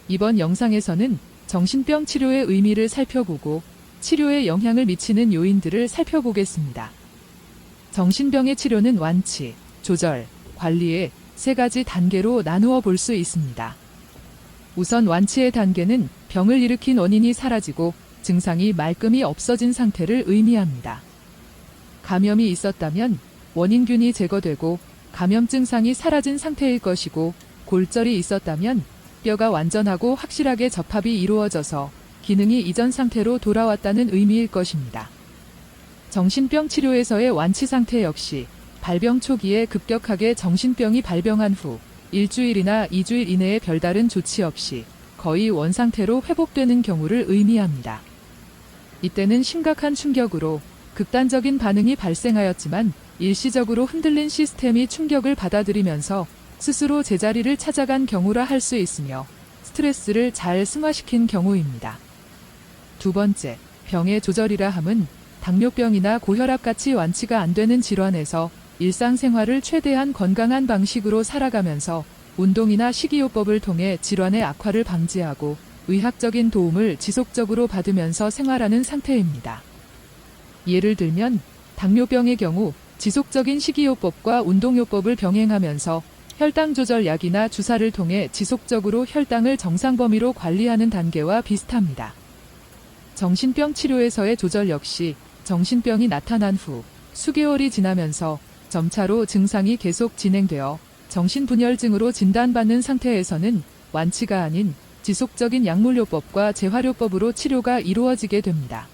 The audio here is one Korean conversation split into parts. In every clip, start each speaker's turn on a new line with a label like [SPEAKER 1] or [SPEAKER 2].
[SPEAKER 1] 이번 영상에서는 정신병 치료의 의미를 살펴보고 치료에 영향을 미치는 요인들을 살펴보겠습니다. 정신병의 치료는 완치, 조절, 관리의 세 가지 단계로 나누어 볼 수 있습니다. 우선 완치의 단계는 병을 일으킨 원인이 사라지고 증상이 말끔히 없어진 상태를 의미합니다. 감염이 있었다면 원인균이 제거되고 감염 증상이 사라진 상태일 것이고, 골절이 있었다면 뼈가 완전하고 확실하게 접합이 이루어져서 기능이 이전 상태로 돌아왔다는 의미일 것입니다. 정신병 치료에서의 완치 상태 역시 발병 초기에 급격하게 정신병이 발병한 후 일주일이나 2주일 이내에 별다른 조치 없이 거의 원상태로 회복되는 경우를 의미합니다. 이때는 심각한 충격으로 극단적인 반응이 발생하였지만 일시적으로 흔들린 시스템이 충격을 받아들이면서 스스로 제자리를 찾아간 경우라 할 수 있으며 스트레스를 잘 승화시킨 경우입니다. 두 번째, 병의 조절이라 함은 당뇨병이나 고혈압같이 완치가 안 되는 질환에서 일상생활을 최대한 건강한 방식으로 살아가면서 운동이나 식이요법을 통해 질환의 악화를 방지하고 의학적인 도움을 지속적으로 받으면서 생활하는 상태입니다. 예를 들면 당뇨병의 경우 지속적인 식이요법과 운동요법을 병행하면서 혈당 조절 약이나 주사를 통해 지속적으로 혈당을 정상 범위로 관리하는 단계와 비슷합니다. 정신병 치료에서의 조절 역시 정신병이 나타난 후 수개월이 지나면서 점차로 증상이 계속 진행되어 정신분열증으로 진단받는 상태에서는 완치가 아닌 지속적인 약물요법과 재활요법으로 치료가 이루어지게 됩니다.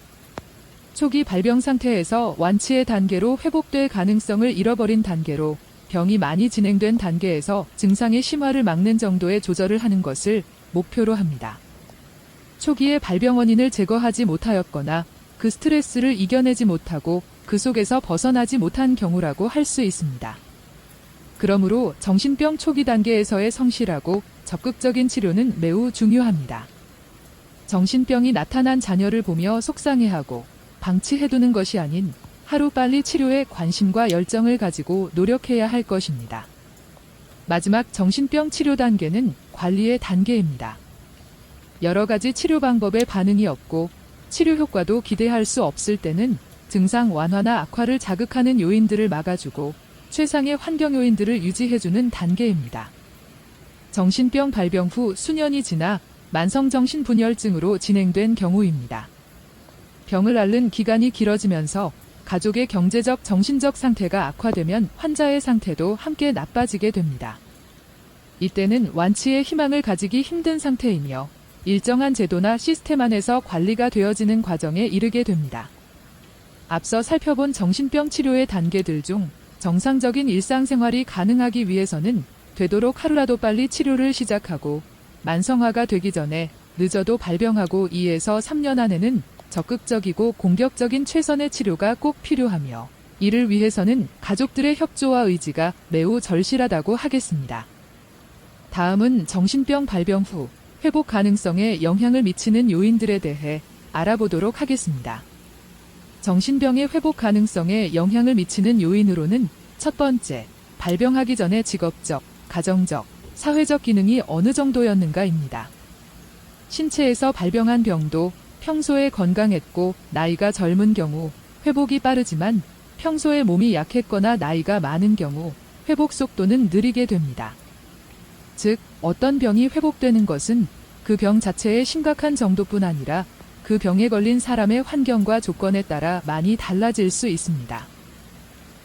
[SPEAKER 1] 초기 발병 상태에서 완치의 단계로 회복될 가능성을 잃어버린 단계로 병이 많이 진행된 단계에서 증상의 심화를 막는 정도의 조절을 하는 것을 목표로 합니다. 초기에 발병 원인을 제거하지 못하였거나 그 스트레스를 이겨내지 못하고 그 속에서 벗어나지 못한 경우라고 할 수 있습니다. 그러므로 정신병 초기 단계에서의 성실하고 적극적인 치료는 매우 중요합니다. 정신병이 나타난 자녀를 보며 속상해하고 방치해두는 것이 아닌 하루빨리 치료에 관심과 열정을 가지고 노력해야 할 것입니다. 마지막 정신병 치료 단계는 관리의 단계입니다. 여러 가지 치료 방법에 반응이 없고 치료 효과도 기대할 수 없을 때는 증상 완화나 악화를 자극하는 요인들을 막아주고 최상의 환경 요인들을 유지해주는 단계입니다. 정신병 발병 후 수년이 지나 만성정신분열증으로 진행된 경우입니다. 병을 앓는 기간이 길어지면서 가족의 경제적, 정신적 상태가 악화되면 환자의 상태도 함께 나빠지게 됩니다. 이때는 완치의 희망을 가지기 힘든 상태이며 일정한 제도나 시스템 안에서 관리가 되어지는 과정에 이르게 됩니다. 앞서 살펴본 정신병 치료의 단계들 중 정상적인 일상생활이 가능하기 위해서는 되도록 하루라도 빨리 치료를 시작하고 만성화가 되기 전에 늦어도 발병하고 2에서 3년 안에는 적극적이고 공격적인 최선의 치료가 꼭 필요하며 이를 위해서는 가족들의 협조와 의지가 매우 절실하다고 하겠습니다. 다음은 정신병 발병 후 회복 가능성에 영향을 미치는 요인들에 대해 알아보도록 하겠습니다. 정신병의 회복 가능성에 영향을 미치는 요인으로는 첫 번째, 발병하기 전에 직업적, 가정적, 사회적 기능이 어느 정도였는가입니다. 신체에서 발병한 병도 평소에 건강했고 나이가 젊은 경우 회복이 빠르지만 평소에 몸이 약했거나 나이가 많은 경우 회복 속도는 느리게 됩니다. 즉, 어떤 병이 회복되는 것은 그 병 자체의 심각한 정도뿐 아니라 그 병에 걸린 사람의 환경과 조건에 따라 많이 달라질 수 있습니다.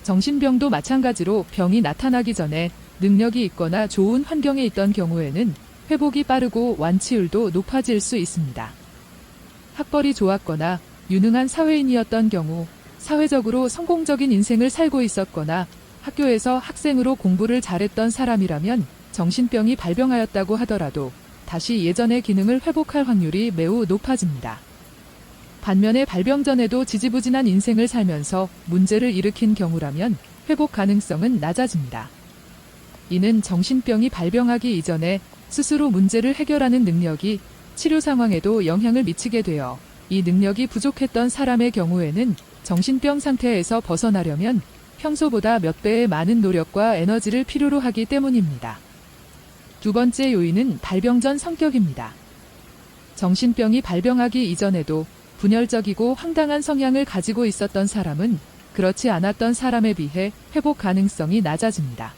[SPEAKER 1] 정신병도 마찬가지로 병이 나타나기 전에 능력이 있거나 좋은 환경에 있던 경우에는 회복이 빠르고 완치율도 높아질 수 있습니다. 학벌이 좋았거나 유능한 사회인이었던 경우, 사회적으로 성공적인 인생을 살고 있었거나 학교에서 학생으로 공부를 잘했던 사람이라면 정신병이 발병하였다고 하더라도 다시 예전의 기능을 회복할 확률이 매우 높아집니다. 반면에 발병 전에도 지지부진한 인생을 살면서 문제를 일으킨 경우라면 회복 가능성은 낮아집니다. 이는 정신병이 발병하기 이전에 스스로 문제를 해결하는 능력이 치료 상황에도 영향을 미치게 되어 이 능력이 부족했던 사람의 경우에는 정신병 상태에서 벗어나려면 평소보다 몇 배의 많은 노력과 에너지를 필요로 하기 때문입니다. 두 번째 요인은 발병 전 성격입니다. 정신병이 발병하기 이전에도 분열적이고 황당한 성향을 가지고 있었던 사람은 그렇지 않았던 사람에 비해 회복 가능성이 낮아집니다.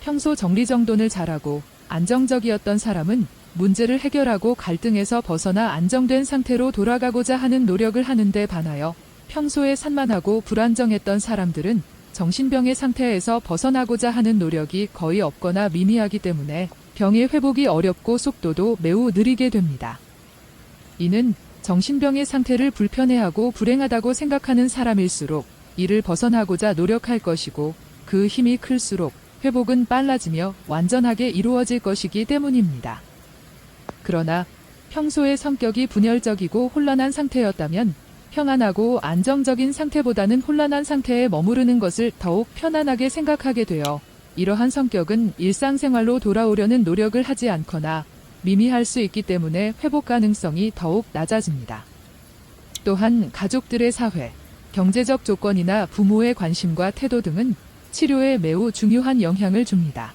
[SPEAKER 1] 평소 정리정돈을 잘하고 안정적이었던 사람은 문제를 해결하고 갈등에서 벗어나 안정된 상태로 돌아가고자 하는 노력을 하는데 반하여 평소에 산만하고 불안정했던 사람들은 정신병의 상태에서 벗어나고자 하는 노력이 거의 없거나 미미하기 때문에 병의 회복이 어렵고 속도도 매우 느리게 됩니다. 이는 정신병의 상태를 불편해하고 불행하다고 생각하는 사람일수록 이를 벗어나고자 노력할 것이고 그 힘이 클수록 회복은 빨라지며 완전하게 이루어질 것이기 때문입니다. 그러나 평소의 성격이 분열적이고 혼란한 상태였다면 평안하고 안정적인 상태보다는 혼란한 상태에 머무르는 것을 더욱 편안하게 생각하게 되어 이러한 성격은 일상생활로 돌아오려는 노력을 하지 않거나 미미할 수 있기 때문에 회복 가능성이 더욱 낮아집니다. 또한 가족들의 사회, 경제적 조건이나 부모의 관심과 태도 등은 치료에 매우 중요한 영향을 줍니다.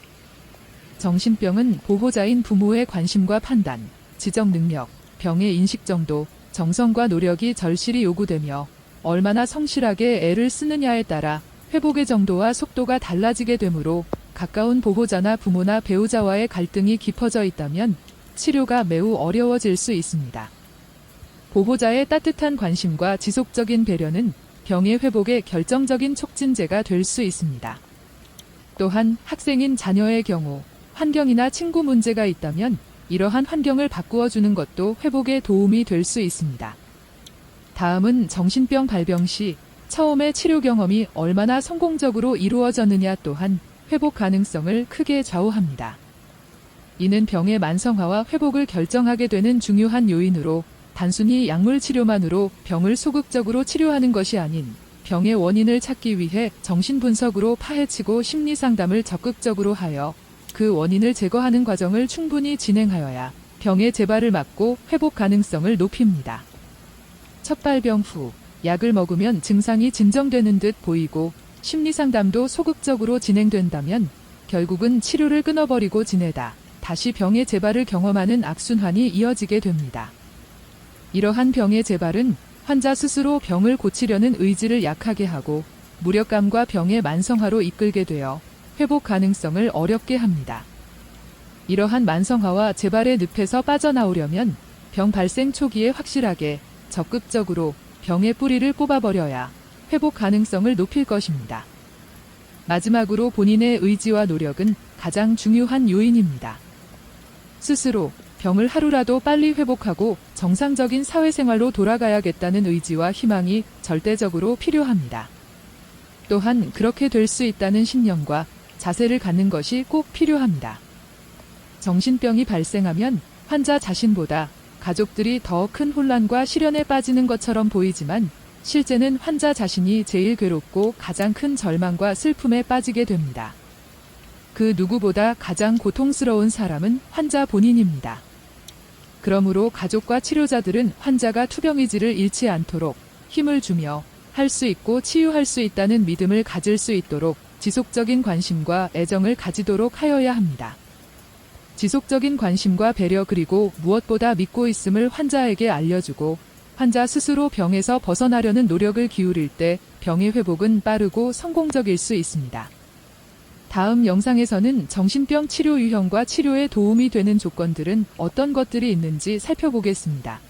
[SPEAKER 1] 정신병은 보호자인 부모의 관심과 판단, 지적 능력, 병의 인식 정도, 정성과 노력이 절실히 요구되며 얼마나 성실하게 애를 쓰느냐에 따라 회복의 정도와 속도가 달라지게 되므로 가까운 보호자나 부모나 배우자와의 갈등이 깊어져 있다면 치료가 매우 어려워질 수 있습니다. 보호자의 따뜻한 관심과 지속적인 배려는 병의 회복에 결정적인 촉진제가 될 수 있습니다. 또한 학생인 자녀의 경우 환경이나 친구 문제가 있다면 이러한 환경을 바꾸어 주는 것도 회복에 도움이 될 수 있습니다. 다음은 정신병 발병 시 처음의 치료 경험이 얼마나 성공적으로 이루어졌느냐 또한 회복 가능성을 크게 좌우합니다. 이는 병의 만성화와 회복을 결정하게 되는 중요한 요인으로 단순히 약물 치료만으로 병을 소극적으로 치료하는 것이 아닌 병의 원인을 찾기 위해 정신분석으로 파헤치고 심리상담을 적극적으로 하여 그 원인을 제거하는 과정을 충분히 진행하여야 병의 재발을 막고 회복 가능성을 높입니다. 첫 발병 후 약을 먹으면 증상이 진정되는 듯 보이고 심리상담도 소극적으로 진행된다면 결국은 치료를 끊어버리고 지내다 다시 병의 재발을 경험하는 악순환이 이어지게 됩니다. 이러한 병의 재발은 환자 스스로 병을 고치려는 의지를 약하게 하고 무력감과 병의 만성화로 이끌게 되어 회복 가능성을 어렵게 합니다. 이러한 만성화와 재발의 늪에서 빠져나오려면 병 발생 초기에 확실하게 적극적으로 병의 뿌리를 뽑아버려야 회복 가능성을 높일 것입니다. 마지막으로 본인의 의지와 노력은 가장 중요한 요인입니다. 스스로 병을 하루라도 빨리 회복하고 정상적인 사회생활로 돌아가야겠다는 의지와 희망이 절대적으로 필요합니다. 또한 그렇게 될 수 있다는 신념과 자세를 갖는 것이 꼭 필요합니다. 정신병이 발생하면 환자 자신보다 가족들이 더 큰 혼란과 시련에 빠지는 것처럼 보이지만 실제는 환자 자신이 제일 괴롭고 가장 큰 절망과 슬픔에 빠지게 됩니다. 그 누구보다 가장 고통스러운 사람은 환자 본인입니다. 그러므로 가족과 치료자들은 환자가 투병의지를 잃지 않도록 힘을 주며 할 수 있고 치유할 수 있다는 믿음을 가질 수 있도록 지속적인 관심과 애정을 가지도록 하여야 합니다. 지속적인 관심과 배려 그리고 무엇보다 믿고 있음을 환자에게 알려주고 환자 스스로 병에서 벗어나려는 노력을 기울일 때 병의 회복은 빠르고 성공적일 수 있습니다. 다음 영상에서는 정신병 치료 유형과 치료에 도움이 되는 조건들은 어떤 것들이 있는지 살펴보겠습니다.